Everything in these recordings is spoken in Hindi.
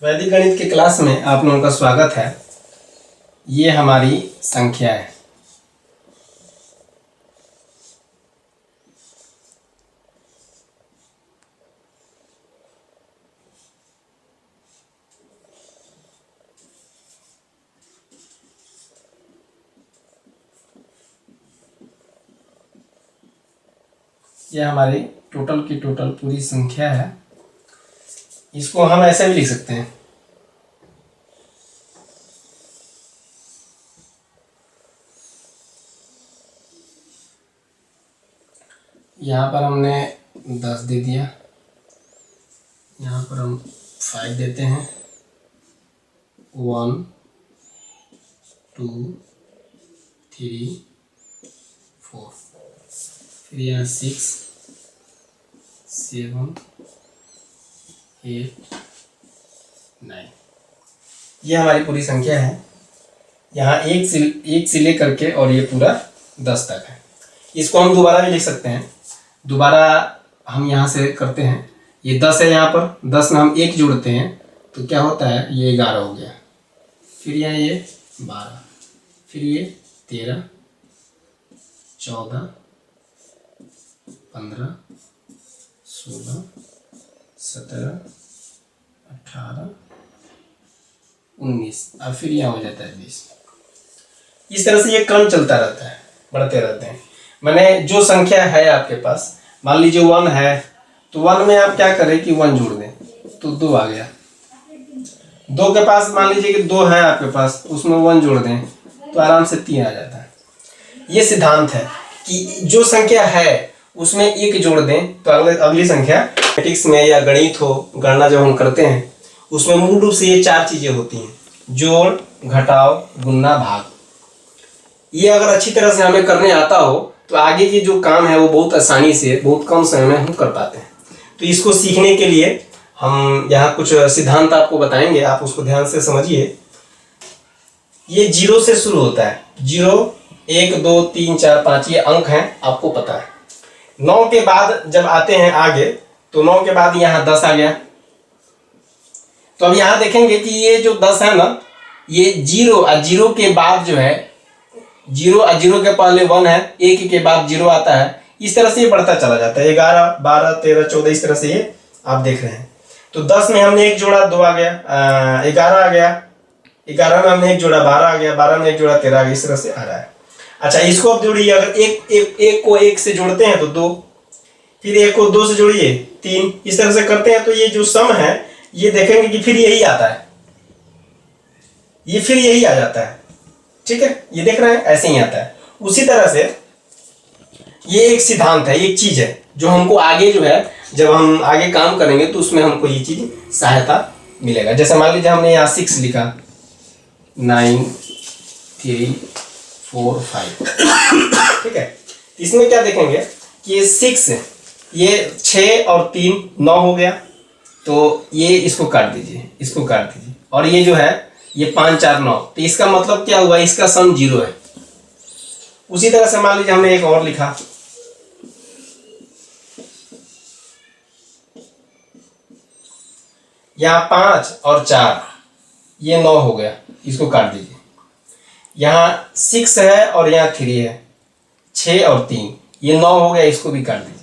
वैदिक गणित के क्लास में आप लोगों का स्वागत है। ये हमारी संख्या है। ये हमारी टोटल की टोटल पूरी संख्या है। इसको हम ऐसे भी लिख सकते हैं, यहाँ पर हमने 10 दे दिया, यहाँ पर हम 5 देते हैं, 1 2 3 4, फिर यहाँ 6 7 8 9। ये हमारी पूरी संख्या है। यहाँ एक से लेकर के और ये पूरा 10 तक है। इसको हम दोबारा भी लिख सकते हैं। दोबारा हम यहाँ से करते हैं। ये 10 है, यहाँ पर 10 में हम 1 जोड़ते हैं तो क्या होता है, ये 11 हो गया। फिर यहाँ ये 12, फिर ये 13 14 15 16 17 18 19 और फिर यहाँ हो जाता है 20। इस तरह से ये क्रम चलता रहता है, बढ़ते रहते हैं। मैंने जो संख्या है आपके पास, मान लीजिए 1 है तो 1 में आप क्या करें कि 1 जोड़ दें तो 2 आ गया। 2 के पास मान लीजिए कि 2 है आपके पास, उसमें 1 जोड़ दें तो आराम से 3 आ जाता है। ये सिद्धांत है कि जो संख्या है उसमें 1 जोड़ दें तो अगली संख्या। मैथमेटिक्स में या गणित हो, गणना जब हम करते हैं उसमें मूल रूप से ये 4 चीजें होती हैं, जोड़, घटाव, गुणा, भाग। ये अगर अच्छी तरह से हमें करने आता हो तो आगे की जो काम है वो बहुत आसानी से, बहुत कम समय में हम कर पाते हैं। तो इसको सीखने के लिए हम यहाँ कुछ सिद्धांत आपको बताएंगे, आप उसको ध्यान से समझिए। ये 0 से शुरू होता है। 0 1 2 3 4 5 ये अंक हैं, आपको पता है। 9 के बाद जब आते हैं आगे तो 9 के बाद यहाँ 10 आ गया। तो अब यहाँ देखेंगे कि ये जो 10 है ना, ये 0 और 0 के बाद जो है, 0 और 0 के पहले 1 है, 1 के बाद 0 आता है। इस तरह से ये बढ़ता चला जाता है। 11 12 13 14 इस तरह से ये आप देख रहे हैं। तो 10 में हमने 1 जोड़ा 2 आ गया, 11 आ गया, 11 में हमने 1 जोड़ा 12 आ गया, 12 में 1 जोड़ा 13 आ गया। इस तरह से आ रहा है। अच्छा, इसको अब जोड़िए। अगर एक को 1 से जोड़ते हैं तो 2, फिर 1 को 2 से जोड़िए 3, इस तरह से करते हैं तो ये जो सम है ये देखेंगे कि फिर यही आता है, ये फिर यही आ जाता है। ठीक है, ये देख रहे हैं, ऐसे ही आता है। उसी तरह से ये एक सिद्धांत है, एक चीज है जो हमको आगे जो है, जब हम आगे काम करेंगे तो उसमें हमको ये चीज सहायता मिलेगा। जैसे मान लीजिए हमने यहाँ 6 लिखा, 9 3 4 5। ठीक है, इसमें क्या देखेंगे कि ये 6, ये 6 और 3 9 हो गया। तो ये इसको काट दीजिए, इसको काट दीजिए, और ये जो है ये 5 4 9। तो इसका मतलब क्या हुआ, इसका सम 0 है। उसी तरह से मान लीजिए हमने एक और लिखा, यहाँ 5 और 4 ये 9 हो गया, इसको काट दीजिए। यहाँ 6 है और यहाँ 3 है, 6 और 3 ये 9 हो गया, इसको भी काट दीजिए।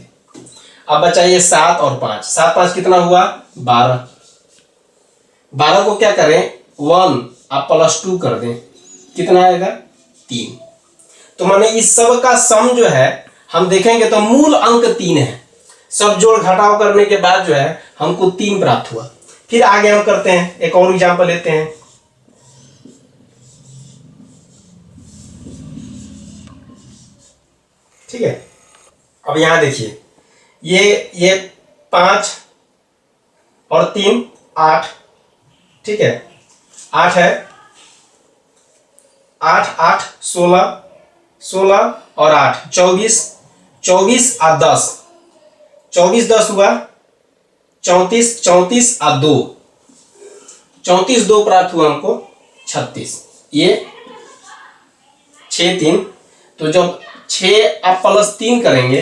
अब बचा ये 7 और 5, 7 5 कितना हुआ, 12। 12 को क्या करें, 1 आप +2 कर दें, कितना आएगा, 3। तो माने इस सब का सम जो है हम देखेंगे तो मूल अंक 3 है। सब जोड़ घटाव करने के बाद जो है हमको 3 प्राप्त हुआ। फिर आगे हम करते हैं, एक और एग्जांपल लेते हैं। ठीक है, अब यहां देखिए, ये 5 और 3 8। ठीक है, 8 है, 8 8 16 16 और 8 24, 24 और 10, 24 10 हुआ 34, 34 और 2, 34 2 प्राप्त हुआ हमको 36। ये 6 3, तो जब 6 आप +3 करेंगे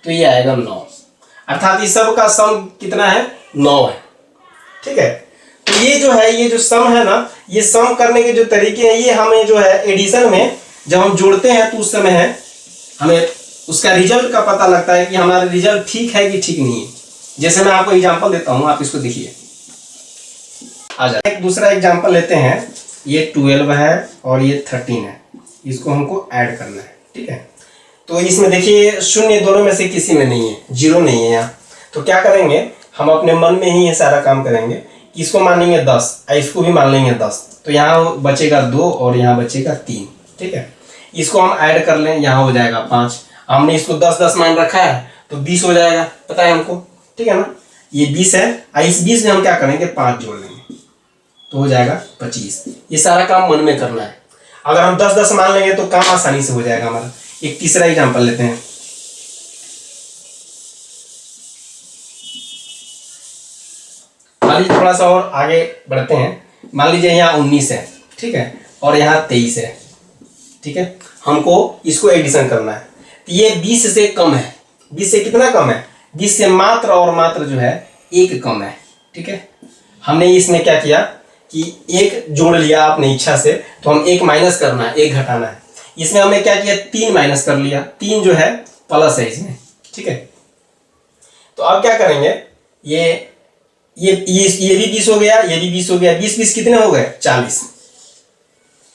तो ये आएगा 9, अर्थात इस सब का सम कितना है, 9 है। ठीक है, तो ये जो है, ये जो सम है ना, ये सम करने के जो तरीके हैं, ये हमें जो है एडिशन में जब हम जोड़ते हैं तो उस समय है हमें उसका रिजल्ट का पता लगता है कि हमारा रिजल्ट ठीक है कि ठीक नहीं है। जैसे मैं आपको एग्जांपल देता हूं, आप इसको देखिए। आ जाए एक दूसरा एग्जांपल लेते हैं। ये 12 है और ये 13 है, इसको हमको ऐड करना है, ठीक है। तो इसमें देखिए शून्य दोनों में से किसी में नहीं है, जीरो नहीं है यहाँ। तो क्या करेंगे, हम अपने मन में ही ये सारा काम करेंगे। इसको मान लेंगे 10, इसको भी मान लेंगे 10, तो यहाँ बचेगा 2 और यहाँ बचेगा 3, ठीक है। इसको हम ऐड कर लें, यहाँ हो जाएगा 5। हमने इसको 10-10 मान रखा है तो 20 हो जाएगा, पता है हमको, ठीक है ना। ये 20 है, इस 20 में हम क्या करेंगे, 5 जोड़ लेंगे तो हो जाएगा 25। ये सारा काम मन में करना है। अगर हम 10-10 मान लेंगे तो काम आसानी से हो जाएगा हमारा। एक तीसरा एग्जांपल लेते हैं। मान लीजिए थोड़ा सा और आगे बढ़ते हैं। मान लीजिए यहाँ 19 है, ठीक है, और यहाँ 23 है, ठीक है। हमको इसको एडिशन करना है। तो ये 20 से कम है। 20 से कितना कम है, 20 से मात्र और मात्र जो है 1 कम है, ठीक है। हमने इसमें क्या किया कि 1 जोड़ लिया अपनी इच्छा से, तो हम 1 माइनस करना है, 1 घटाना है। इसमें हमने क्या किया, 3 माइनस कर लिया, 3 जो है प्लस है इसमें, ठीक है। तो अब क्या करेंगे, ये भी 20 हो गया, ये भी 20 हो गया। 20-20 कितने हो गए, 40,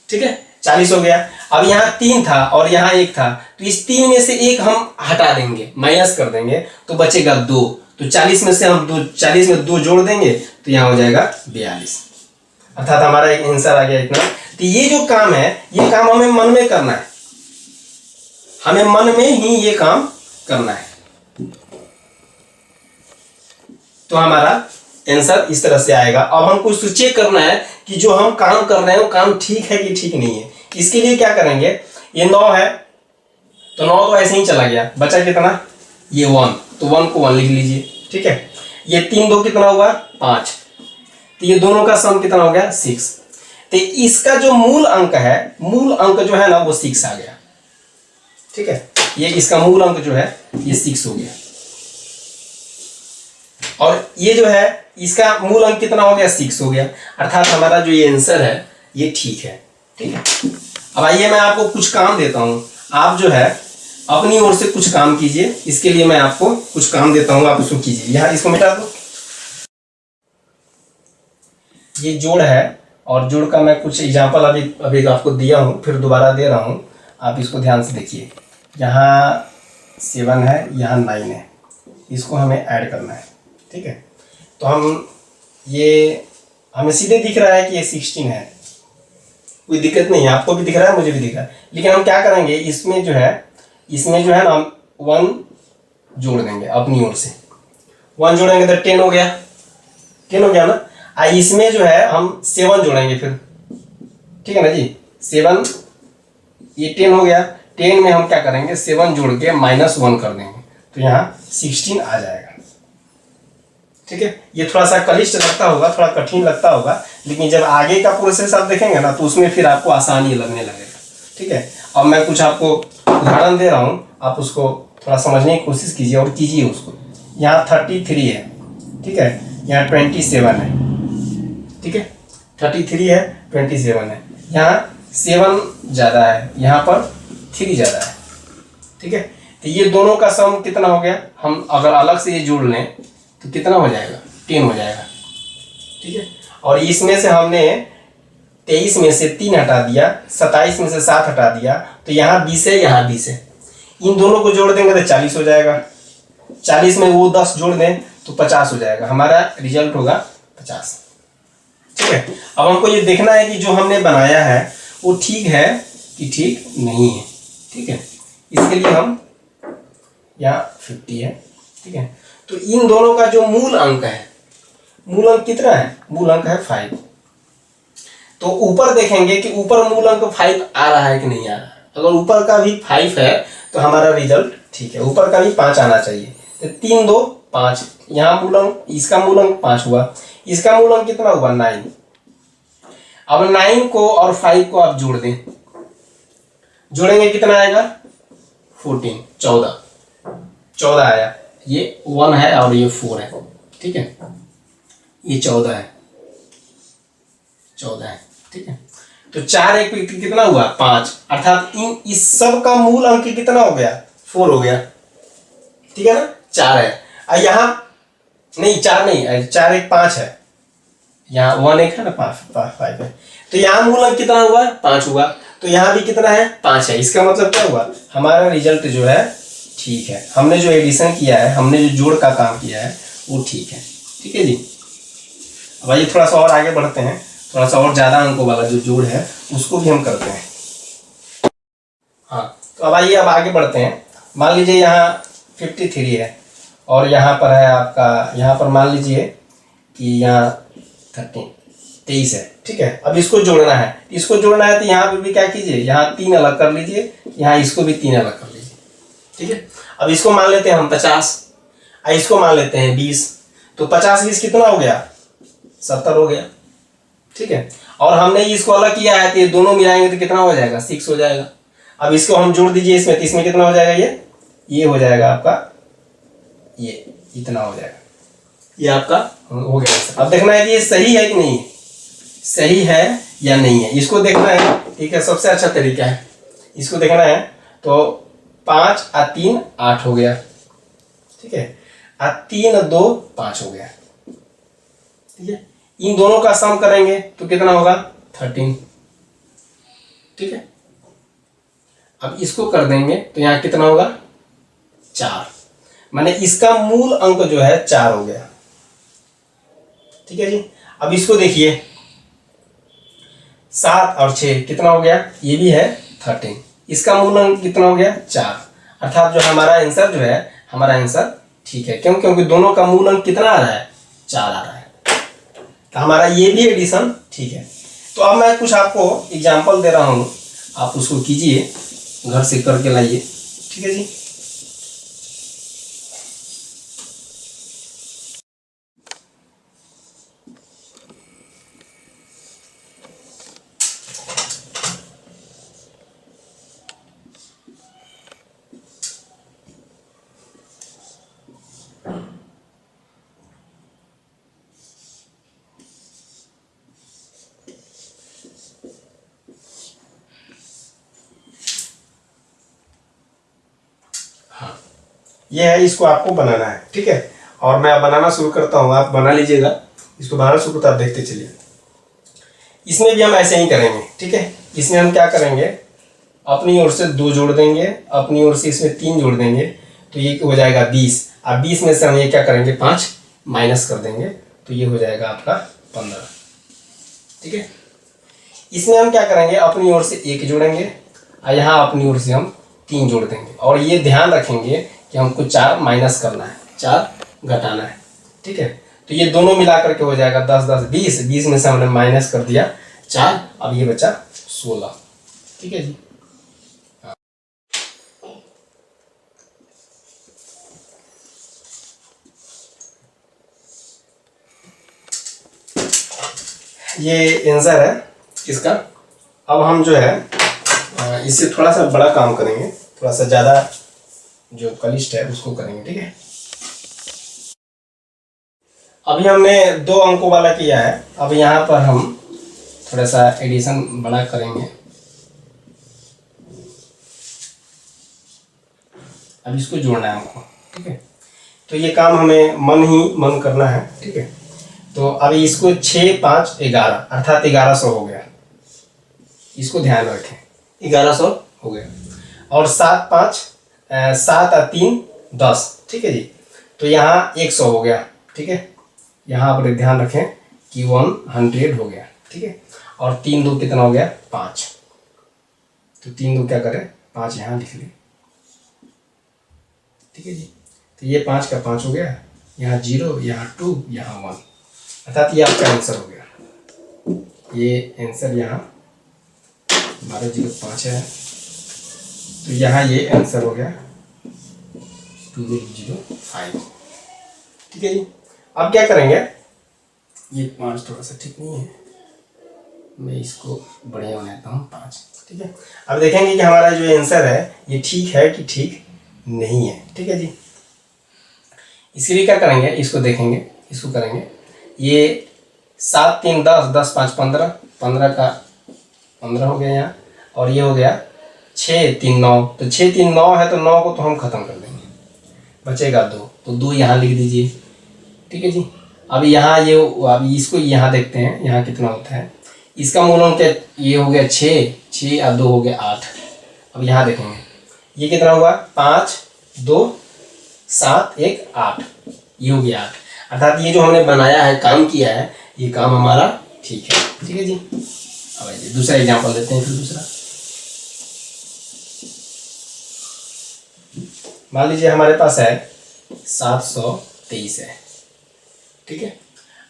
ठीक है, 40 हो गया। अब यहाँ 3 था और यहाँ 1 था, तो इस 3 में से 1 हम हटा देंगे, माइनस कर देंगे, तो बचेगा 2। तो 40 में से हम 40 में 2 जोड़ देंगे तो यहाँ हो जाएगा 42, अर्थात हमारा एक आंसर आ गया इतना। तो ये जो काम है, ये काम हमें मन में करना है, हमें मन में ही ये काम करना है। तो हमारा आंसर इस तरह से आएगा। अब हमको इसको चेक करना है कि जो हम काम कर रहे हैं वो काम ठीक है कि ठीक नहीं है। इसके लिए क्या करेंगे, ये 9 है तो 9 तो ऐसे ही चला गया, बचा कितना, ये 1, तो 1 को 1 लिख लीजिए, ठीक है। ये 3 2 कितना हुआ, 5, तो ये दोनों का सम कितना हो गया, 6। तो इसका जो मूल अंक है, मूल अंक जो है ना वो 6 आ गया, ठीक है। ये इसका मूल अंक जो है ये 6 हो गया, और ये जो है इसका मूल अंक कितना हो गया, 6 हो गया, अर्थात हमारा जो ये आंसर है ये ठीक है, ठीक है। अब आइए मैं आपको कुछ काम देता हूं, आप जो है अपनी ओर से कुछ काम कीजिए। इसके लिए मैं आपको कुछ काम देता हूं, आप उसको कीजिए। यहाँ इसको मिटा दो। ये जोड़ है, और जोड़ का मैं कुछ एग्जाम्पल अभी आपको दिया हूँ, फिर दोबारा दे रहा हूँ, आप इसको ध्यान से देखिए। यहाँ 7 है, यहाँ 9 है, इसको हमें ऐड करना है, ठीक है। तो हमें सीधे दिख रहा है कि ये 16 है, कोई दिक्कत नहीं है, आपको भी दिख रहा है, मुझे भी दिख रहा है। लेकिन हम क्या करेंगे, इसमें जो है ना हम 1 जोड़ देंगे अपनी ओर से। 1 जोड़ेंगे तो 10 हो गया, 10 हो गया ना। इसमें जो है हम 7 जोड़ेंगे फिर, ठीक है ना जी, 7, ये 10 हो गया। 10 में हम क्या करेंगे, 7 जोड़ के -1 कर देंगे, तो यहाँ 16 आ जाएगा, ठीक है। ये थोड़ा सा क्लिष्ट लगता होगा, थोड़ा कठिन लगता होगा, लेकिन जब आगे का प्रोसेस आप देखेंगे ना तो उसमें फिर आपको आसानी लगने लगेगा, ठीक है। अब मैं कुछ आपको उदाहरण दे रहा हूँ, आप उसको थोड़ा समझने की कोशिश कीजिए और कीजिए उसको। यहाँ 33 है, ठीक है, यहाँ 27 है, ठीक है, 33 है, 27 है, यहाँ 7 ज़्यादा है, यहाँ पर 3 ज़्यादा है, ठीक है। तो ये दोनों का सम कितना हो गया, हम अगर अलग से ये जोड़ लें तो कितना हो जाएगा, 10 हो जाएगा, ठीक है। और इसमें से हमने 23 में से 3 हटा दिया, 27 में से 7 हटा दिया, तो यहाँ 20 है, यहाँ 20 है। इन दोनों को जोड़ देंगे तो 40 हो जाएगा। 40 में वो 10 जोड़ दें तो 50 हो जाएगा, हमारा रिजल्ट होगा 50, ठीक है। अब हमको ये देखना है कि जो हमने बनाया है वो ठीक है कि ठीक नहीं है, ठीक है। इसके लिए हम यहाँ 50 है, ठीक है। तो इन दोनों का जो मूल अंक है, मूल अंक कितना है, मूल अंक है 5। तो ऊपर देखेंगे कि ऊपर मूल अंक 5 आ रहा है कि नहीं आ रहा है। अगर ऊपर का भी 5 है तो हमारा रिजल्ट ठीक है, ऊपर का भी 5 आना चाहिए। तो 3 2 5, यहाँ मूल अंक, इसका मूल अंक 5 हुआ, इसका मूल अंक कितना हुआ, 9। अब 9 को और 5 को आप जोड़ दें, जोड़ेंगे कितना आएगा, 14, 14 आया। ये 1 है और ये 4 है, ठीक है, ये 14 है। 14 है, ठीक है। तो 4 एक पे कितना हुआ 5, अर्थात इस सब का मूल अंक कितना हो गया 4 हो गया, ठीक है ना। 4 है और यहाँ नहीं 4 नहीं, 4 एक 5 है, यहाँ 1 एक है ना 5 है, तो यहाँ मूल अंक कितना हुआ 5 हुआ, तो यहाँ भी कितना है 5 है। इसका मतलब क्या हुआ हमारा रिजल्ट जो है ठीक है, हमने जो एडिशन किया है, हमने जो जोड़ का काम किया है वो ठीक है, ठीक है जी। अब आइए थोड़ा सा और आगे बढ़ते हैं, थोड़ा सा और ज़्यादा अंकों वाला जो जोड़ है उसको भी हम करते हैं। हाँ तो अब आइए अब आगे बढ़ते हैं। मान लीजिए यहाँ 53 है और यहाँ पर है आपका, यहाँ पर मान लीजिए कि यहाँ 23 है, ठीक है। अब इसको जोड़ना है, इसको जोड़ना है तो यहाँ पे भी क्या कीजिए, यहाँ 3 अलग कर लीजिए, यहाँ इसको भी 3 अलग कर लीजिए, ठीक है। अब इसको मान लेते हैं हम 50 और इसको मान लेते हैं 20, तो 50-20 कितना हो गया 70 हो गया, ठीक है। और हमने इसको अलग किया है तो ये दोनों मिलाएंगे तो कितना हो जाएगा 6 हो जाएगा। अब इसको हम जोड़ दीजिए इसमें, तो इसमें कितना हो जाएगा, ये हो जाएगा आपका, ये इतना हो जाएगा, ये आपका हो गया। अब देखना है कि ये सही है कि नहीं है, सही है या नहीं है, इसको देखना है, ठीक है। सबसे अच्छा तरीका है इसको देखना है, तो 5 और 3 8 हो गया, ठीक है, और 3 और 2 5 हो गया, ठीक है। इन दोनों का सम करेंगे तो कितना होगा 13, ठीक है। अब इसको कर देंगे तो यहाँ कितना होगा 4, माने इसका मूल अंक जो है 4 हो गया, ठीक है जी। अब इसको देखिए 7 और 6 कितना हो गया, ये भी है 13, इसका मूल अंक कितना हो गया 4, अर्थात जो हमारा आंसर जो है, हमारा आंसर ठीक है। क्यों, क्योंकि दोनों का मूल अंक कितना आ रहा है 4 आ रहा है, तो हमारा ये भी एडिशन ठीक है। तो अब मैं कुछ आपको एग्जाम्पल दे रहा हूँ, आप उसको कीजिए, घर से करके लाइए, ठीक है जी। ये है, इसको आपको बनाना है, ठीक है। और मैं बनाना शुरू करता हूँ, आप बना लीजिएगा, इसको बनाना शुरू करता, आप देखते चलिए। इसमें भी हम ऐसे ही करेंगे, ठीक है। इसमें हम क्या करेंगे, अपनी ओर से 2 जोड़ देंगे, अपनी ओर से इसमें 3 जोड़ देंगे, तो ये हो जाएगा 20, और 20 में से हम ये क्या करेंगे 5 माइनस कर देंगे, तो ये हो जाएगा आपका 15, ठीक है। इसमें हम क्या करेंगे, अपनी ओर से 1 जोड़ेंगे और यहाँ अपनी ओर से हम 3 जोड़ देंगे, और ये ध्यान रखेंगे कि हमको 4 माइनस करना है, 4 घटाना है, ठीक है। तो ये दोनों मिला करके हो जाएगा 10 10 20, 20 में से हमने माइनस कर दिया 4, अब ये बचा 16, ठीक है जी। ये आंसर है इसका। अब हम जो है इससे थोड़ा सा बड़ा काम करेंगे, थोड़ा सा ज़्यादा जो कलिष्ठ है उसको करेंगे, ठीक है। अभी हमने 2 अंकों वाला किया है, अब यहाँ पर हम थोड़ा सा एडिशन बड़ा करेंगे। अब इसको जोड़ना है हमको, ठीक है। तो ये काम हमें मन ही मन करना है, ठीक है। तो अभी इसको 6 5 11 अर्थात 1100 हो गया, इसको ध्यान रखें 1100 हो गया। और 7 5 7 और 3 10, ठीक है जी। तो यहाँ 100 हो गया, ठीक है। यहाँ पर ध्यान रखें कि 100 हो गया, ठीक है। और 3 2 कितना हो गया 5, तो 3 2 क्या करें 5 यहाँ लिख लें, ठीक है जी। तो ये 5 का 5 हो गया, यहाँ 0, यहाँ 2, यहाँ 1, अर्थात ये आपका आंसर हो गया। ये आंसर यहाँ 1205 है, तो यहाँ ये आंसर हो गया 2805, ठीक है जी। अब क्या करेंगे, ये 5 थोड़ा सा ठीक नहीं है, मैं इसको बढ़िया बनाता हूँ 5, ठीक है। अब देखेंगे कि हमारा जो आंसर है ये ठीक है कि ठीक नहीं है, ठीक है जी। इसके लिए क्या करेंगे, इसको देखेंगे, इसको करेंगे, ये 7 3 10, 10 5 15, 15 का 15 हो गया यहाँ, और ये हो गया 6 3 9, तो 6 3 9 है, तो 9 को तो हम खत्म कर देंगे, बचेगा 2, तो 2 यहाँ लिख दीजिए। ठीक है जी। अब यहाँ ये, अब इसको यहाँ देखते हैं यहाँ कितना होता है। इसका मूल क्या, ये हो गया 6, 6 और 2 हो गया 8। अब यहाँ देखेंगे ये कितना हुआ, 5 2 7 1 8, ये हो गया 8। अर्थात ये जो हमने बनाया है, काम किया है, ये काम हमारा ठीक है। ठीक है जी। अब आइए दूसरा एग्जांपल लेते हैं। फिर दूसरा मान लीजिए हमारे पास है 723 है। ठीक है,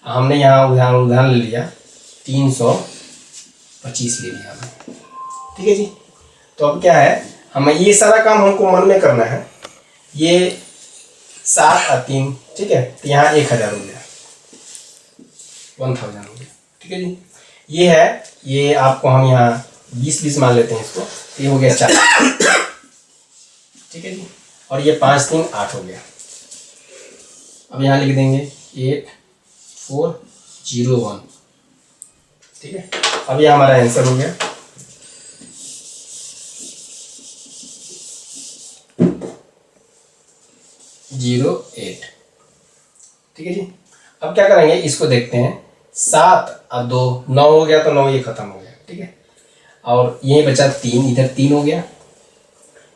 हमने यहाँ उदाहरण ले लिया 325 ले लिया हमने। ठीक है जी। तो अब क्या है, हमें ये सारा काम हमको मन में करना है। ये 7 और 3, ठीक है, तो यहाँ 1000 हो गया, 1000 हो गया। ठीक है जी। ये है, ये आपको हम यहाँ 20 मान लेते हैं इसको, ये हो गया 4। ठीक है जी। और ये 5 3 8 हो गया। अब यहाँ लिख देंगे 8401। ठीक है, अब ये हमारा आंसर हो गया। जीरो 8। ठीक है जी। अब क्या करेंगे, इसको देखते हैं। 7 और 2 9 हो गया, तो 9 ये खत्म हो गया। ठीक है, और ये बचा 3, इधर 3 हो गया।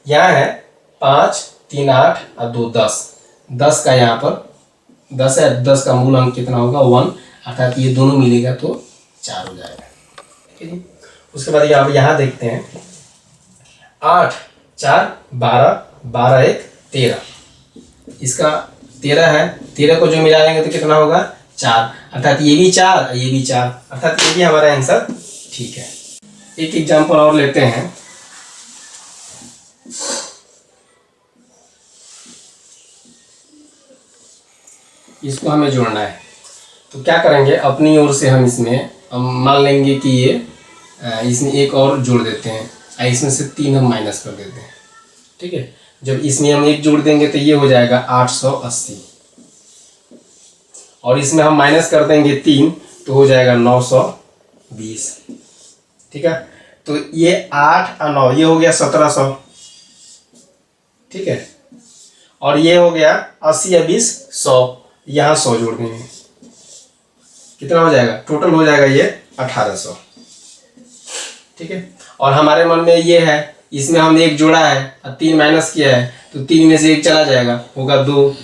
यहाँ है 5 3 8 और 2 10, 10 का यहाँ पर 10 है, 10 का मूल अंक कितना होगा 1, अर्थात ये दोनों मिलेगा तो 4 हो जाएगा। ठीक है जी। उसके बाद ये अब यहाँ देखते हैं 8 4 12, 12 1 13, इसका 13 है, 13 को जो मिला लेंगे तो कितना होगा 4, अर्थात ये भी 4 ये भी 4, अर्थात ये भी हमारा आंसर ठीक है। एक एग्जांपल और लेते हैं। इसको हमें जोड़ना है, तो क्या करेंगे, अपनी ओर से हम इसमें हम मान लेंगे कि ये इसमें एक और जोड़ देते हैं, इसमें से 3 हम माइनस कर देते हैं। ठीक है, जब इसमें हम एक जोड़ देंगे तो ये हो जाएगा 880, और इसमें हम माइनस कर देंगे 3 तो हो जाएगा 920। ठीक है, तो ये 8 और 9 ये हो गया 1700। ठीक है, और ये हो गया 80 या 20 100, यहाँ 100 जोड़ देंगे, कितना हो जाएगा, टोटल हो जाएगा ये 1800। ठीक है, और हमारे मन में ये है, इसमें हमने एक जोड़ा है और 3 माइनस किया है, तो 3 में से 1 चला जाएगा, होगा 2,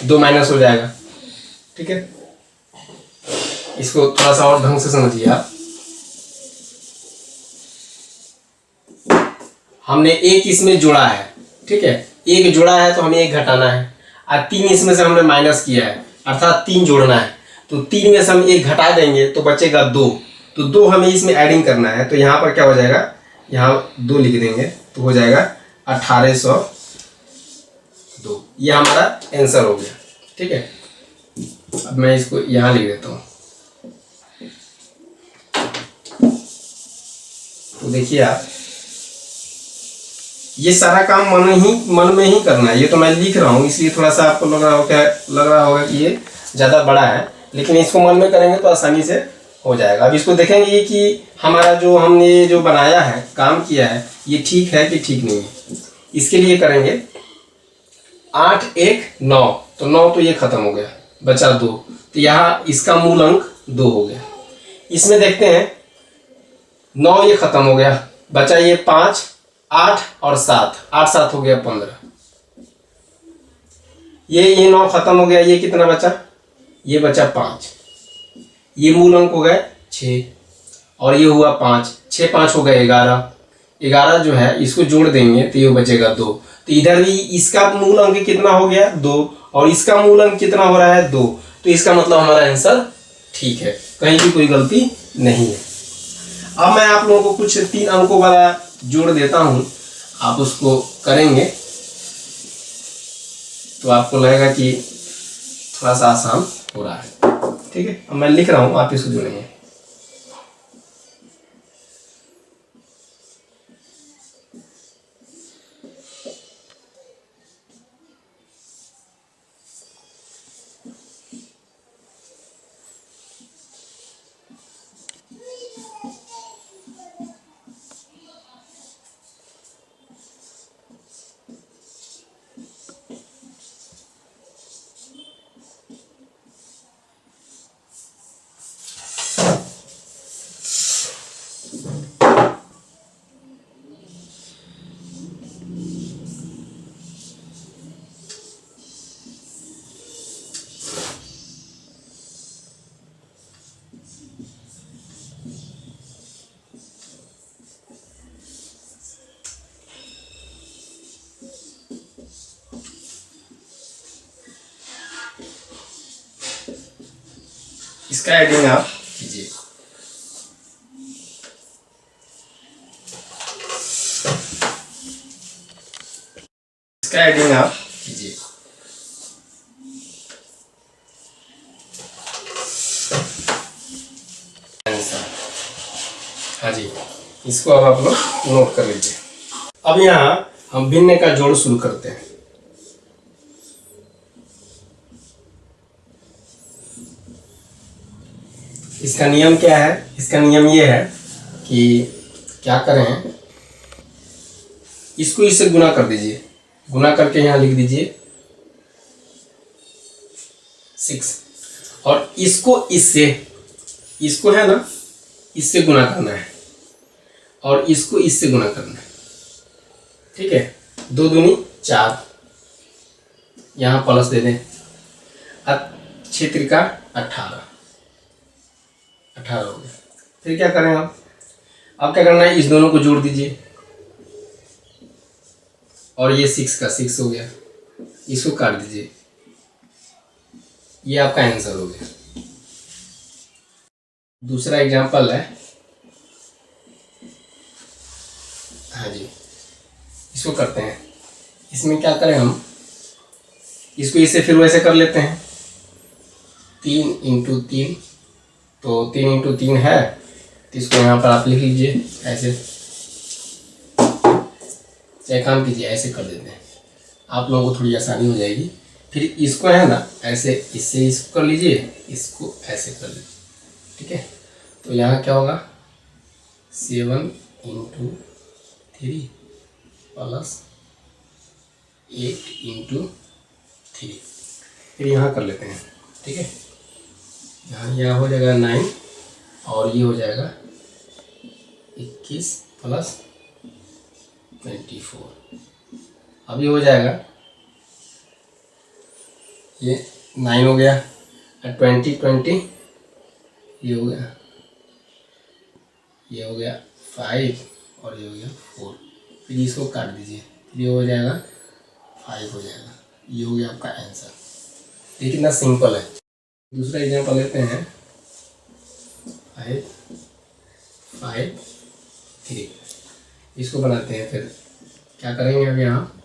2 माइनस हो जाएगा। ठीक है, इसको थोड़ा सा और ढंग से समझिए आप। हमने एक इसमें जोड़ा है, ठीक है, एक जोड़ा है तो हमें एक घटाना है, और 3 इसमें से हमने माइनस किया है, अर्थात 3 जोड़ना है, तो 3 में से हम एक घटा देंगे तो बचेगा 2, तो 2 हमें इसमें एडिंग करना है, तो यहाँ पर क्या हो जाएगा, यहाँ 2 लिख देंगे तो हो जाएगा 1802। ये हमारा आंसर हो गया। ठीक है, अब मैं इसको यहाँ लिख देता हूँ। तो देखिए आप, ये सारा काम मन में ही करना है। ये तो मैं लिख रहा हूँ इसलिए थोड़ा सा आपको लग रहा होगा कि ये ज़्यादा बड़ा है, लेकिन इसको मन में करेंगे तो आसानी से हो जाएगा। अब इसको देखेंगे कि हमारा जो हमने जो बनाया है, काम किया है, ये ठीक है कि ठीक नहीं है। इसके लिए करेंगे 8 1 9, तो 9 तो ये खत्म हो गया, बचा 2, तो यहाँ इसका मूल अंक 2 हो गया। इसमें देखते हैं 9 ये खत्म हो गया, बचा ये 5 8 और 7, 8 7 हो गया 15, ये 9 खत्म हो गया, ये कितना बचा, ये बचा 5, ये मूल अंक हो गए 6, और ये हुआ 5, 6 5 हो गए 11, 11 जो है इसको जोड़ देंगे तो ये बचेगा 2, तो इधर भी इसका मूल अंक कितना हो गया 2, और इसका मूल अंक कितना हो रहा है 2, तो इसका मतलब हमारा आंसर ठीक है, कहीं भी कोई गलती नहीं है। अब मैं आप लोगों को कुछ 3 अंकों वाला जोड़ देता हूं, आप उसको करेंगे तो आपको लगेगा कि थोड़ा सा आसान हो रहा है। ठीक है, अब मैं लिख रहा हूं, आप इसको जोड़ेंगे। इसका एडिंग आप कीजिए। इसका एडिंग आप कीजिए। हाँ जी, इसको अब आप लोग नोट कर लीजिए। अब यहाँ हम भिन्न का जोड़ शुरू करते हैं। इसका नियम क्या है? इसका नियम ये है कि क्या करें, इसको इससे गुना कर दीजिए, गुना करके यहाँ लिख दीजिए 6, और इसको इससे, इसको है ना इससे गुना करना है और इसको इससे गुना करना है। ठीक है, 2 दूनी 4, यहाँ प्लस दे दें, 6 त्रिका 18 हो गया। फिर क्या करें आप? अब क्या करना है, इस दोनों को जोड़ दीजिए और ये 6 का 6 हो गया, इसको काट दीजिए, ये आपका आंसर हो गया। दूसरा एग्जांपल है, हाँ जी, इसको करते हैं। इसमें क्या करें हम, इसको इसे फिर वैसे कर लेते हैं, 3 × 3, तो 3 × 3 है, तो इसको यहाँ पर आप लिख लीजिए ऐसे, चाहे काम कीजिए ऐसे कर देते हैं, आप लोगों को थोड़ी आसानी हो जाएगी। फिर इसको है ना ऐसे, इससे इसको कर लीजिए, इसको ऐसे कर लीजिए। ठीक है, तो यहाँ क्या होगा, 7 × 3 + 8 × 3, फिर यहाँ कर लेते हैं। ठीक है, यहाँ हो जाएगा 9 और ये हो जाएगा 21 + 24, अब ये हो जाएगा, ये 9 हो गया, 20 ये हो गया, ये हो गया 5 और ये हो गया 4, फिर इसको काट दीजिए, फिर ये हो जाएगा 5 हो जाएगा, ये हो गया आपका आंसर। ये कितना सिंपल है। दूसरा एग्जांपल लेते हैं, 5 5 3, इसको बनाते हैं। फिर क्या करेंगे, अब यहाँ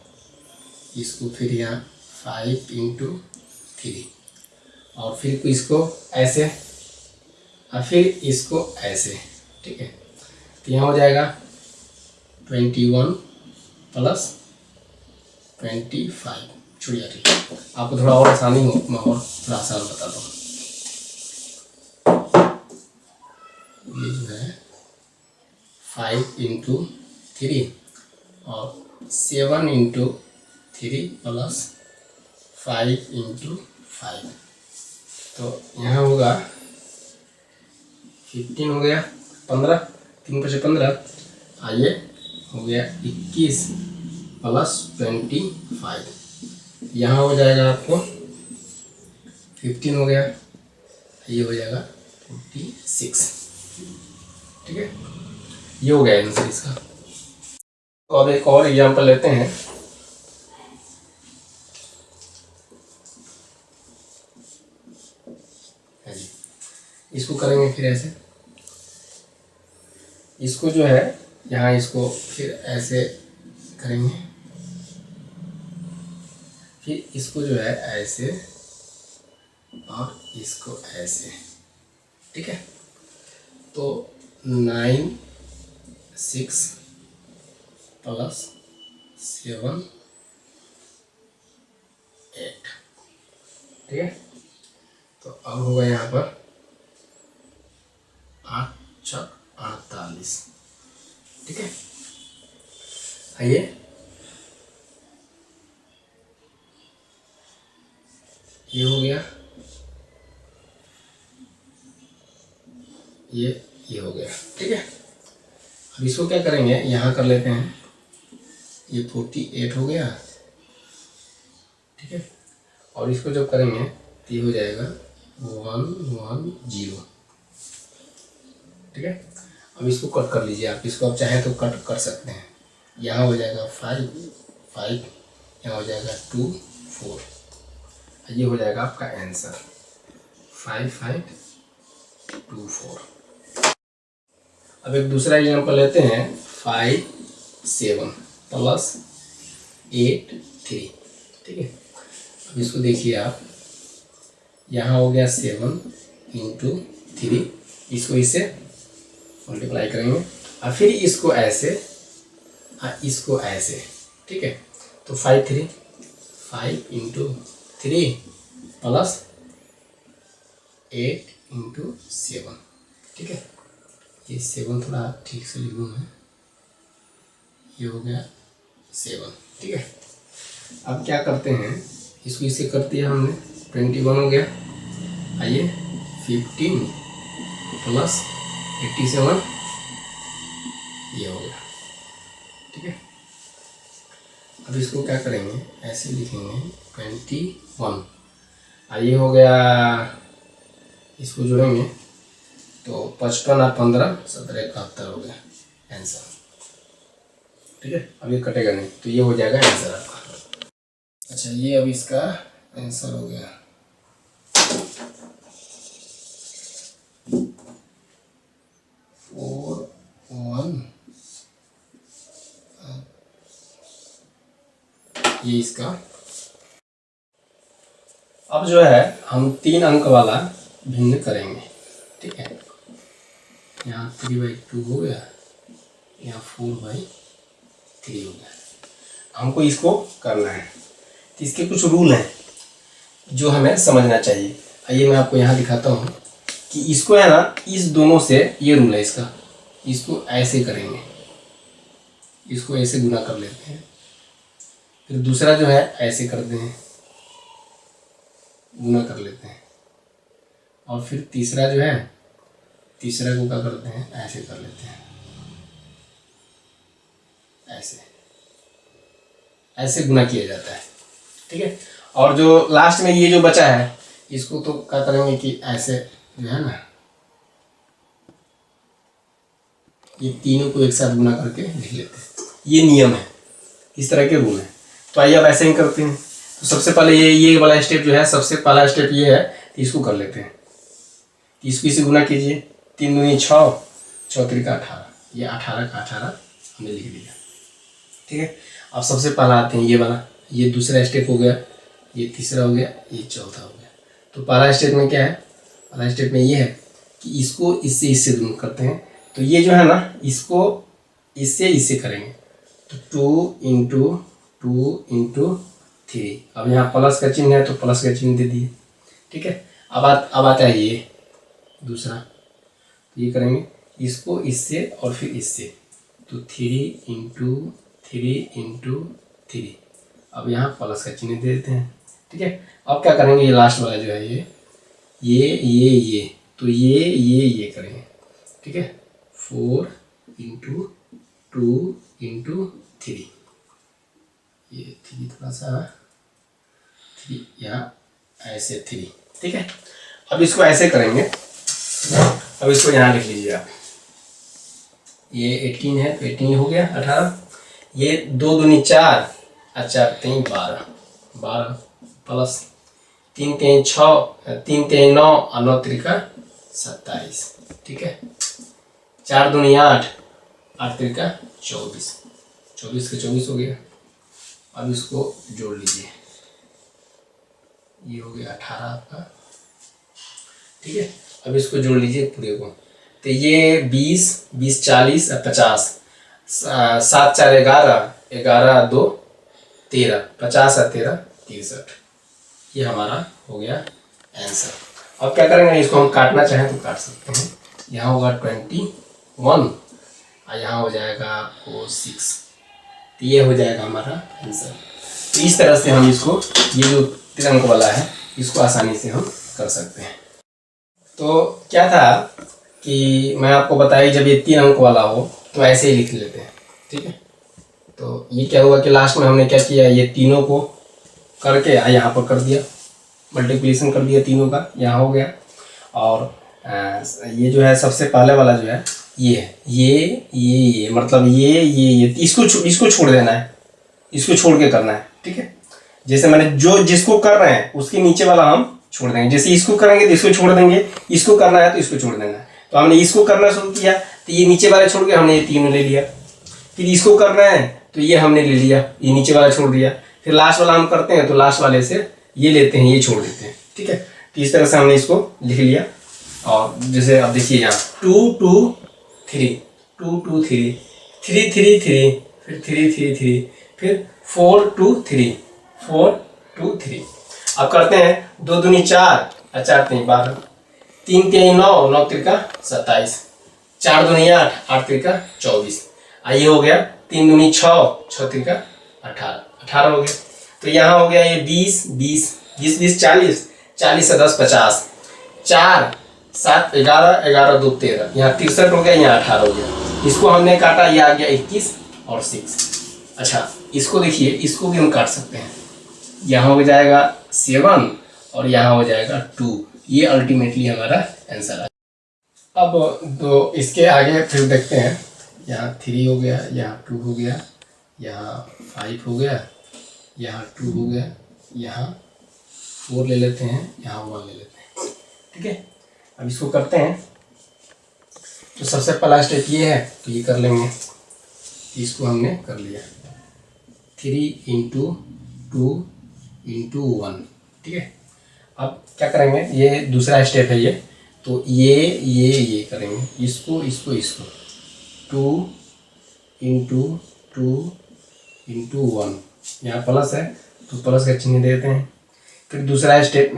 इसको फिर यहाँ 5 × 3 और फिर इसको ऐसे और फिर इसको ऐसे। ठीक है, तो यहाँ हो जाएगा 21 + 25, छुड़िया। ठीक है, आपको थोड़ा और आसानी हो, मैं और थोड़ा आसान बताता हूँ। ये जो है 5 × 3 और 7 × 3 + 5 × 5, तो यहाँ होगा 15 हो गया, 15, 3 × 5 15, आइए हो गया 21 + 25, यहाँ हो जाएगा आपको 15 हो गया, ये हो जाएगा 46। ठीक है, ये हो गया आंसर इसका। तो अब एक और एग्जांपल लेते हैं, इसको करेंगे फिर ऐसे, इसको जो है यहाँ इसको फिर ऐसे करेंगे, फिर इसको जो है ऐसे और इसको ऐसे। ठीक है, तो 9 6 + 7 8। ठीक है, तो अब होगा यहाँ पर 8 × 48। ठीक है, आइए ये हो गया, ये हो गया। ठीक है, अब इसको क्या करेंगे, यहाँ कर लेते हैं, ये 48 हो गया। ठीक है, और इसको जब करेंगे तो ये हो जाएगा 110। ठीक है, अब इसको कट कर लीजिए आप, इसको आप चाहे तो कट कर सकते हैं। यहाँ हो जाएगा 5 5, यहाँ हो जाएगा 2 4, ये हो जाएगा आपका आंसर 5 5 24। अब एक दूसरा एग्जाम्पल लेते हैं 5 7 प्लस 8 3। ठीक है, अब इसको देखिए आप, यहाँ हो गया 7 इंटू 3, इसको इससे मल्टीप्लाई करेंगे और फिर इसको ऐसे और इसको ऐसे। ठीक है, तो 5 इंटू 3 प्लस 8 इंटू 7। ठीक है, ये 7 थोड़ा ठीक से लिखूँ मैं, ये हो गया 7। ठीक है, अब क्या करते हैं, इसको इसे कर दिया हमने, 21 हो गया। आइए 15 प्लस 87, ये हो गया। ठीक है, अब इसको क्या करेंगे, ऐसे लिखेंगे 21, ये हो गया, इसको जोड़ेंगे तो 55 और 15 17 71 हो गया आंसर। ठीक है, अब ये कटेगा नहीं, तो ये हो जाएगा आंसर आपका। अच्छा, ये अब इसका आंसर हो गया। ये इसका। अब जो है हम 3 अंक वाला भिन्न करेंगे। ठीक है, यहाँ 3/2 हो गया, यहाँ 4/3 हो गया। हमको इसको करना है, तो इसके कुछ रूल हैं जो हमें समझना चाहिए। आइए मैं आपको यहाँ दिखाता हूँ कि इसको है ना, इस दोनों से, ये रूल है इसका, इसको ऐसे करेंगे, इसको ऐसे गुना कर लेते हैं, फिर दूसरा जो है ऐसे करते हैं, गुना कर लेते हैं, और फिर तीसरा जो है, तीसरा को क्या करते हैं, ऐसे कर लेते हैं, ऐसे ऐसे गुना किया जाता है। ठीक है, और जो लास्ट में ये जो बचा है, इसको तो क्या करेंगे कि ऐसे जो है ना, ये तीनों को एक साथ गुना करके लिख लेते हैं। ये नियम है, इस तरह के रूल है। तो आइए अब ऐसे ही करते हैं। तो सबसे पहले ये वाला स्टेप जो है, सबसे पहला स्टेप ये है, तो इसको कर लेते हैं। इसको इसे गुना कीजिए, 3 दूनी 6, 6 त्रिका 18, ये 18 का 18 हमने लिख दिया। ठीक है, अब सबसे पहला आते हैं ये वाला, ये दूसरा स्टेप हो गया, ये तीसरा हो गया, ये चौथा हो गया। तो पहला स्टेप में क्या है, पहला स्टेप में ये है कि इसको इससे इससे दूर करते हैं। तो ये जो है ना, इसको इससे इससे करेंगे, तो 2 इंटू 2 इंटू 3। अब यहाँ प्लस का चिन्ह है तो प्लस का चिन्ह दे दिए। ठीक है, अब आता है ये दूसरा, तो ये करेंगे इसको इससे और फिर इससे, तो 3 इंटू 3। अब यहाँ प्लस का चिन्ह दे देते हैं। ठीक है, अब क्या करेंगे, ये लास्ट वाला जो है ये तो ये करेंगे। ठीक है, 4 इंटू 2 इंटू 3, ये 3 थोड़ा सा 3 यहाँ ऐसे 3। ठीक है, अब इसको ऐसे करेंगे। अब इसको यहाँ लिख लीजिए आप, ये 18 है तो 18 हो गया 18, ये 2 दूनी 4 और 4 3 12 प्लस 3 3 6, 3 3 9 और 9 त्रिका 27। ठीक है, 4 दूनी 8, 8 त्रिका 24, 24 के 24 हो गया। अब इसको जोड़ लीजिए, ये हो गया 18 आपका। ठीक है, अब इसको जोड़ लीजिए पूरे को, तो ये 20 20 40 और 50, 7 4 11 11 2 13, 50 और 13 63। ये हमारा हो गया आंसर। अब क्या करेंगे, इसको हम काटना चाहें तो काट सकते हैं। यहाँ होगा 21 और यहाँ हो जाएगा आपको 6, तो ये हो जाएगा हमारा आंसर। तो इस तरह से हम इसको, ये जो 3 अंक वाला है, इसको आसानी से हम कर सकते हैं। तो क्या था कि मैं आपको बताया, जब ये 3 अंक वाला हो तो ऐसे ही लिख लेते हैं। ठीक है, तो ये क्या हुआ कि लास्ट में हमने क्या किया, ये तीनों को करके यहाँ पर कर दिया, मल्टीप्लिकेशन कर दिया तीनों का, यहाँ हो गया। और ये जो है सबसे पहले वाला जो है, ये है, ये मतलब ये इसको छोड़ देना है, इसको छोड़ के करना है। ठीक है, जैसे मैंने जिसको कर रहे हैं उसके नीचे वाला हम छोड़ देंगे। जैसे इसको करेंगे तो इसको छोड़ देंगे, इसको करना है तो इसको छोड़ देना है। तो हमने इसको करना शुरू किया तो ये नीचे वाला छोड़ के हमने ये 3 ले लिया। फिर इसको करना है तो ये हमने ले लिया, ये नीचे वाला छोड़ दिया। फिर लास्ट वाला हम करते हैं तो लास्ट वाले से ये लेते हैं, ये छोड़ देते हैं। ठीक है, तो इस तरह से हमने इसको लिख लिया। और जैसे अब देखिए यहाँ 2 2 3 2 2 3 3 3 3 फिर 3 3 3 फिर 4 2 3 4 2 3। अब करते हैं 2 दूनी 4 और 4 3 12 3 3 9 9 3 27 4 दूनी 8 8 3 24। ये हो गया 3 दूनी 6 6 3 18 18 हो गया। तो यहाँ हो गया ये 20 20 20 20 40 40 से 10 50 4 7 11 11 2 13 यहाँ 63 हो गया, यहाँ 18 हो गया। इसको हमने काटा, ये आ गया 21 और 6। अच्छा इसको देखिए, इसको भी हम काट सकते हैं। यहाँ हो जाएगा 7 और यहाँ हो जाएगा 2। ये अल्टीमेटली हमारा आंसर है। अब दो इसके आगे फिर देखते हैं। यहाँ 3 हो गया, यहाँ 2 हो गया, यहाँ 5 हो गया, यहाँ 2 हो गया, यहाँ 4 ले लेते हैं, यहाँ 1 ले लेते हैं। ठीक है, अब इसको करते हैं। तो सबसे पहला स्टेप ये है, तो ये कर लेंगे। इसको हमने कर लिया 3 × 2 × 1। ठीक है, अब क्या करेंगे, ये दूसरा स्टेप है ये। तो ये करेंगे, इसको इसको इसको 2 × 2 × 1। यहाँ प्लस है तो प्लस का चिन्ह देते हैं। फिर दूसरा स्टेप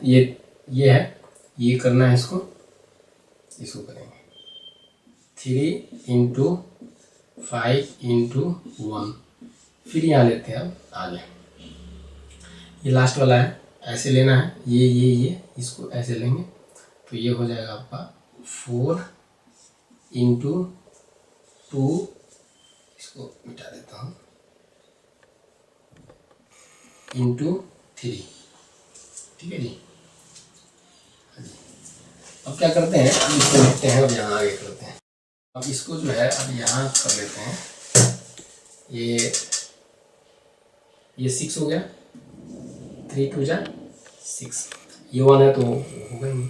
ये है, ये करना है, इसको करेंगे 3 × 5 × 1। फिर यहाँ लेते हैं अब आगे, ये लास्ट वाला है, ऐसे लेना है। ये इसको ऐसे लेंगे तो ये हो जाएगा आपका 4 × 2। इसको मिटा देता हूँ, × 3। ठीक है जी। अब क्या करते हैं, अब इसको लिखते हैं और यहाँ आगे करते हैं। अब इसको जो है अब यहाँ कर लेते हैं। ये 6 हो गया, 3 2 6। ये 1 है तो होगा ही नहीं।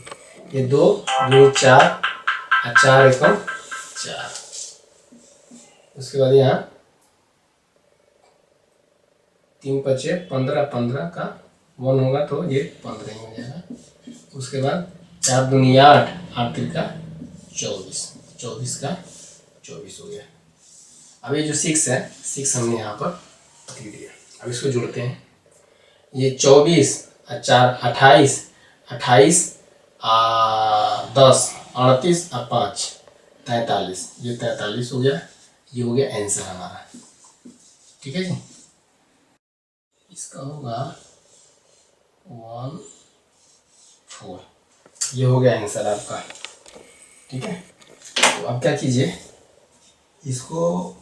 ये 2 2 4 और 4 1 4। उसके बाद यहाँ 3 5 15 15 का 1 होगा तो ये 15 ही हो जाएगा। उसके बाद 4 दूनी 8 8 3 24 24 का 24 हो गया। अब ये जो 6 है, 6 हमने यहाँ पर लिख दिया। अब इसको जोड़ते हैं। ये 24 और 4 28 28 10 38 और 5 43। ये 43 हो गया। ये हो गया आंसर हमारा। ठीक है जी, इसका होगा 1 4। ये हो गया आंसर आपका। ठीक है, तो अब क्या कीजिए, इसको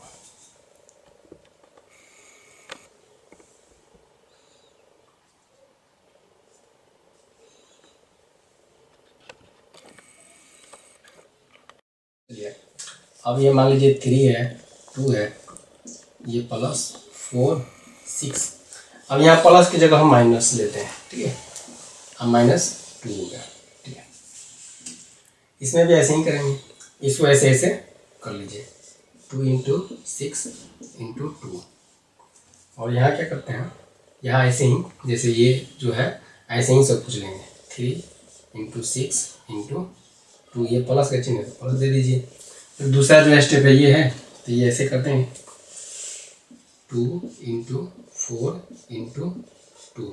अब ये मान लीजिए 3 है 2 है, ये +4 6। अब यहाँ प्लस की जगह हम माइनस लेते हैं। ठीक है, अब -2 हो गया। ठीक है, इसमें भी ऐसे ही करेंगे, इसको ऐसे ऐसे कर लीजिए 2 × 6 × 2। और यहाँ क्या करते हैं, यहाँ ऐसे ही जैसे ये जो है ऐसे ही सब कुछ लेंगे 3 × 6 × 2। ये प्लस का चिन्ह है तो प्लस दे दीजिए। फिर दूसरा जो स्टेप है ये है, तो ये ऐसे करते हैं 2 × 4 × 2।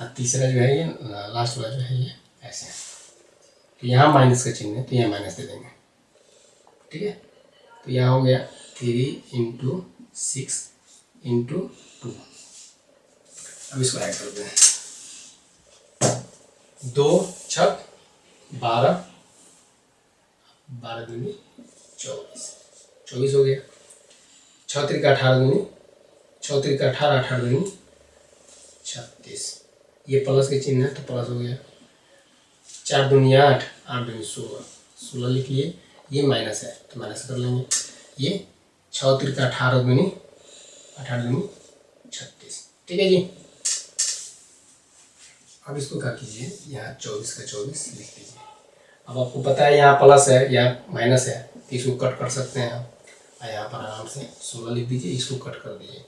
और तीसरा जो है ये लास्ट वाला जो है ये ऐसे है। तो यहाँ माइनस का चिन्ह है तो यहाँ माइनस दे देंगे। ठीक है, तो यहाँ हो गया 3 × 6 × 2। अब इसको ऐड करते हैं। 2 6 12 12 दूनी 24 24 हो गया। 6 3 18 दूनी 6 3 18 18 दूनी 36। ये प्लस के चिन्ह है तो प्लस हो गया। 4 दूनी 8 8 दूनी 16 16 लिख लिए। ये माइनस है तो माइनस कर लेंगे। ये 6 3 18 दूनी 18 दूनी 36। ठीक है जी। अब इसको क्या कीजिए, यहाँ 24 का 24 लिख लीजिए। अब आपको पता है यहाँ प्लस है या माइनस है, तो इसको कट कर सकते हैं आप। यहाँ पर आराम से 16 लिख दीजिए, इसको कट कर दीजिए।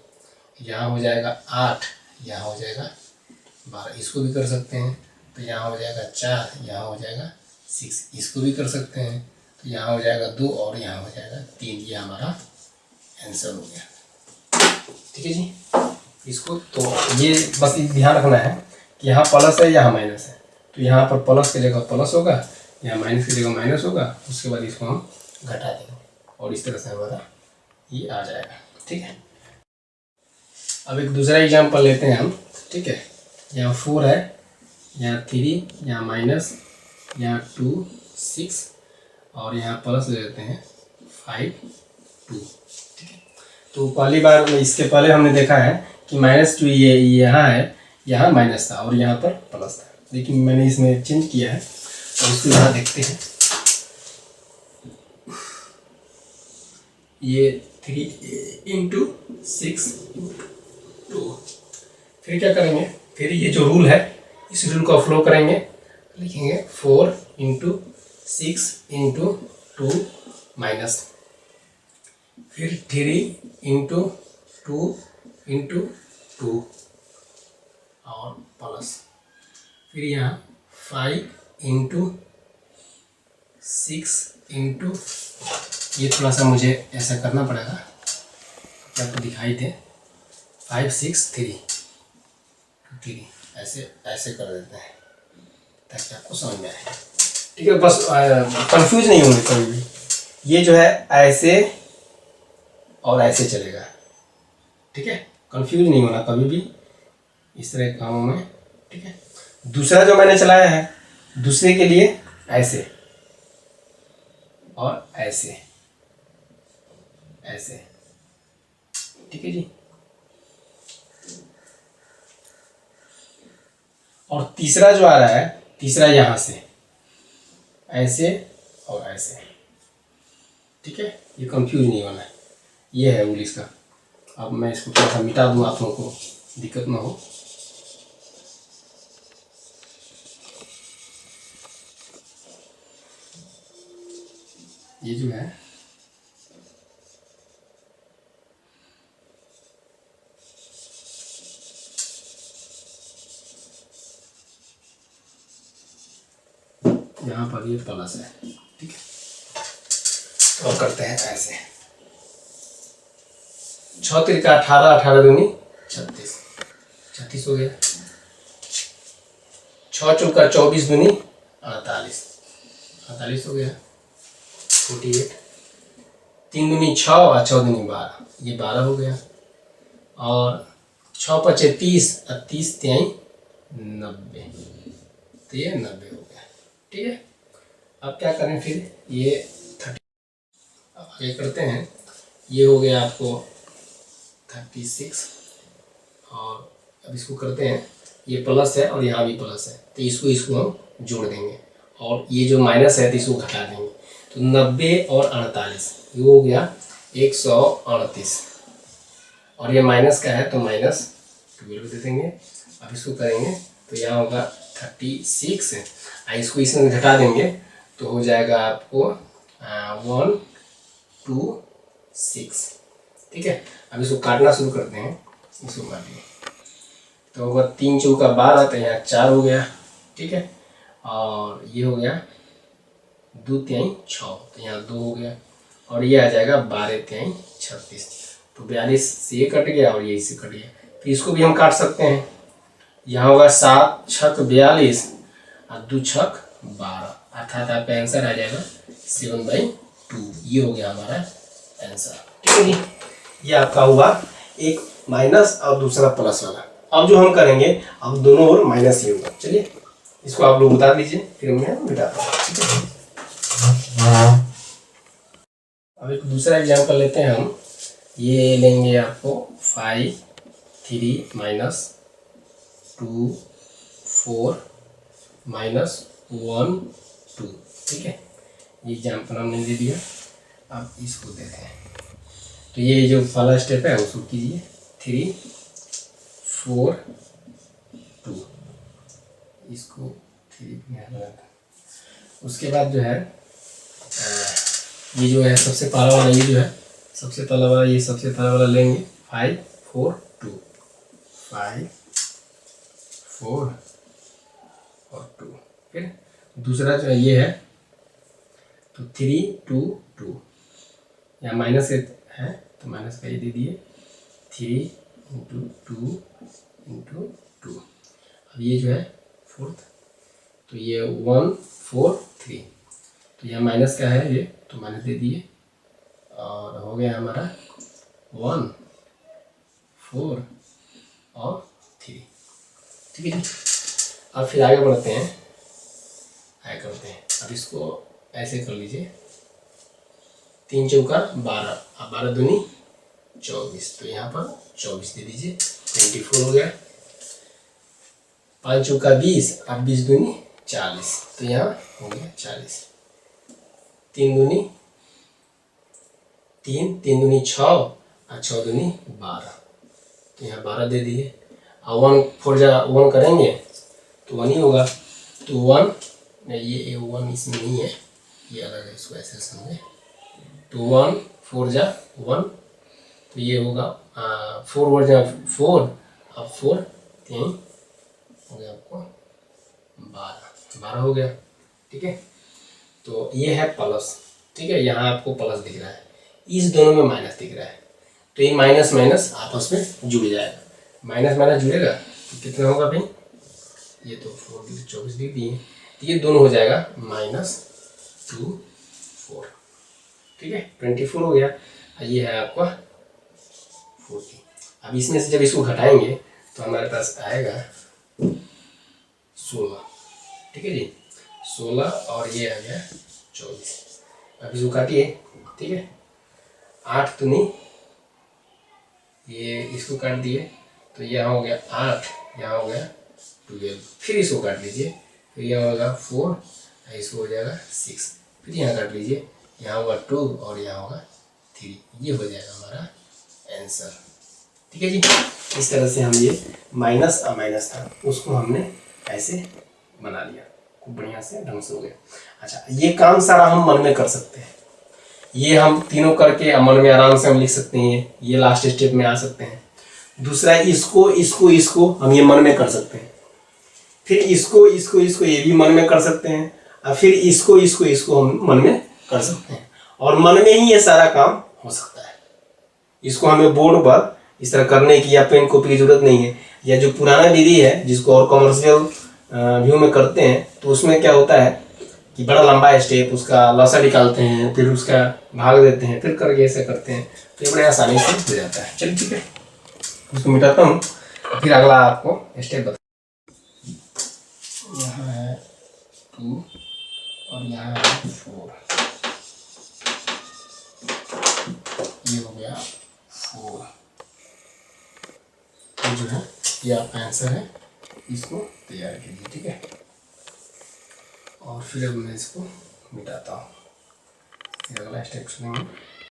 यहाँ हो जाएगा 8, यहाँ हो जाएगा 12, इसको भी कर सकते हैं। तो यहाँ हो जाएगा 4, यहाँ हो जाएगा 6, इसको भी कर सकते हैं। तो यहाँ हो जाएगा 2 और यहाँ हो जाएगा 3। ये हमारा आंसर हो गया। ठीक है जी। इसको तो ये बस ध्यान रखना है कि यहाँ प्लस है यहाँ माइनस है, तो यहाँ पर प्लस की जगह प्लस होगा, यहाँ माइनस की जगह माइनस होगा। उसके बाद इसको हम घटा देंगे और इस तरह से हमारा ये आ जाएगा। ठीक है। अब एक दूसरा एग्जाम्पल लेते हैं हम। ठीक है। यहाँ 4 है, यहाँ 3, यहाँ माइनस, यहाँ 2, 6 और यहाँ प्लस ले लेते हैं 5, 2। ठीक है। तो पहली बार इसके पहले हमने देखा है कि -2 ये यहाँ है, यहाँ माइनस था और यहाँ पर प्लस था, लेकिन मैंने इसमें चेंज किया है। तो इसको यहाँ देखते हैं। ये 3 × 6 × 2। फिर क्या करेंगे, फिर ये जो रूल है इस रूल को फॉलो करेंगे। लिखेंगे 4 × 6 × 2 माइनस, फिर 3 × 2 × 2 और प्लस, फिर यहाँ 5 × 6 × ये थोड़ा सा मुझे ऐसा करना पड़ेगा क्या आपको दिखाई दे। 5 6 3 ऐसे ऐसे कर देते हैं ताकि आपको समझ में आए। ठीक है। बस कंफ्यूज नहीं होंगे कभी भी। ये जो है ऐसे और ऐसे चलेगा। ठीक है। कंफ्यूज नहीं होना कभी भी इस तरह के कामों में। ठीक है। दूसरा जो मैंने चलाया है, दूसरे के लिए ऐसे और ऐसे ऐसे। ठीक है जी। और तीसरा जो आ रहा है, तीसरा यहाँ से ऐसे और ऐसे। ठीक है। ये कंफ्यूज नहीं होना है, ये है रूल इसका। अब मैं इसको थोड़ा सा मिटा दूँ, आप लोगों को दिक्कत ना हो। ये जो है यहाँ पर ये प्लस है। ठीक है। तो करते हैं ऐसे। 6 3 का 18, 18 दूनी 36, 36 हो गया। 6 4 का 24 दूनी 48, 48 हो गया। 48, 3 दूनी 6 और 6 दूनी 12, ये 12 हो गया। और 6 5 30 और 30 3 90, तो ये 90 हो गया। ठीक है। अब क्या करें, फिर ये 30 अब आगे करते हैं। ये हो गया आपको 36 और अब इसको करते हैं, ये प्लस है और यहाँ भी प्लस है, तो इसको हम जोड़ देंगे और ये जो माइनस है तो इसको घटा देंगे। तो 90 और 48 ये हो गया 138 और ये माइनस का है तो -12 दे देंगे। अब इसको करेंगे तो यहाँ होगा 36, इसको इसमें घटा देंगे तो हो जाएगा आपको 126। ठीक है। अब इसको काटना शुरू करते हैं। इसको काटिए तो होगा 3 चौका 12, तो यहाँ 4 हो गया। ठीक है। और ये हो गया 2 3 6, तो यहाँ 2 हो गया और ये आ जाएगा 12 3 36। तो 42 से ये कट गया और ये इससे कट गया। फिर इसको भी हम काट सकते हैं। यहाँ होगा 7 6 42 और 2 6 12, अर्थात आपका आंसर आ जाएगा 7/2। ये हो गया हमारा आंसर। ठीक है जी। ये आपका हुआ एक माइनस और दूसरा प्लस वाला। अब जो हम करेंगे, अब दोनों ओर माइनस ही होगा। चलिए इसको आप लोग बता दीजिए, फिर मैं मिटाता हूँ। ठीक है। अब एक दूसरा एग्जाम्पल लेते हैं हम। ये लेंगे आपको 5 3 -2 4 -1 2। ठीक है। ये एग्जाम्पल हमने दे दिया। अब इसको देते हैं। तो ये जो पहला स्टेप है उसको कीजिए। 3 4 2, इसको 3 यहाँ लगाता। उसके बाद जो है ये जो है सबसे पहला वाला, ये जो है सबसे पहला वाला, ये सबसे पहला वाला लेंगे 5 4 2, 5 4 और 2। फिर दूसरा जो है ये है तो 3 2 2, यहाँ माइनस है तो माइनस का ये दे दिए 3 इंटू 2 इंटू 2। अब ये जो है फोर्थ, तो ये 1 4 3, तो यहाँ माइनस का है ये तो माइनस दे दिए और हो गया हमारा 1 4 और 3। ठीक है जी। अब फिर आगे बढ़ते हैं, आगे करते हैं। अब इसको ऐसे कर लीजिए, 3 चौका 12, अब 12 दूनी 24, तो यहाँ पर 24 दे दीजिए, 24 हो गया। 5 चौका 20, अब 20 दूनी 40, तो यहाँ हो गया 40। 3 दूनी 3, 3 दूनी 6 और 6 दूनी 12, तो यहाँ 12 दे दिए। और 1 4 जा 1 करेंगे तो 1 ही होगा, तो 1 ये 1 इसमें नहीं है, ये अलग है, इसको ऐसे समझे। तो 1 4 जा 1, तो ये होगा 4 वर्ड जा 4, अब 4 3 हो गया आपको 12 हो गया। ठीक है, तो ये है प्लस। ठीक है, यहाँ आपको प्लस दिख रहा है, इस दोनों में माइनस दिख रहा है, तो ये माइनस माइनस आपस में जुड़ जाएगा। माइनस माइनस जुड़ेगा तो कितना होगा भाई, ये तो 4 24 दिख दिए, तो ये दोनों हो जाएगा -2 4। ठीक है, 24 हो गया। ये है आपका 40। अब इसमें से जब इसको घटाएंगे तो हमारे पास आएगा 16। ठीक है जी, 16 और ये आ गया 24। अब इसको काटिए। ठीक है, 8 तो नहीं, ये इसको काट दिए तो यहाँ हो गया 8, यहाँ हो गया 12। फिर इसको काट लीजिए, फिर यहाँ होगा 4, इसको हो जाएगा 6, फिर यहाँ काट लीजिए, यहाँ होगा 2 और यहाँ होगा 3। ये हो जाएगा हमारा आंसर। ठीक है जी, इस तरह से हम ये माइनस माइनस था उसको हमने ऐसे बना लिया, खूब बढ़िया से ढंग से हो गया। अच्छा, ये काम सारा हम मन में कर सकते हैं, ये हम तीनों करके मन में आराम से हम लिख सकते हैं, ये लास्ट स्टेप में आ सकते हैं। दूसरा इसको इसको इसको हम ये मन में कर सकते हैं, फिर इसको इसको इसको ये भी मन में कर सकते हैं, और फिर इसको इसको इसको हम मन में कर सकते हैं, और मन में ही ये सारा काम हो सकता है। इसको हमें बोर्ड पर इस तरह करने की या पेन कॉपी की जरूरत नहीं है। या जो पुराना विधि है जिसको और कमर्शियल व्यू में करते हैं, तो उसमें क्या होता है कि बड़ा लंबा स्टेप, उसका लसा निकालते हैं, फिर उसका भाग देते हैं, फिर करके ऐसे करते हैं, तो ये बड़े आसानी से हो जाता है। चलिए ठीक है, इसको मिटाता हूँ, फिर अगला आपको स्टेप बता। यहाँ है 2 और यहाँ है 4, ये हो गया 4। ये जो है ये आपका आंसर है, इसको तैयार कीजिए। ठीक है, और फिर अब मैं इसको मिटाता हूँ, फिर अगला स्टेप सुनेंगे।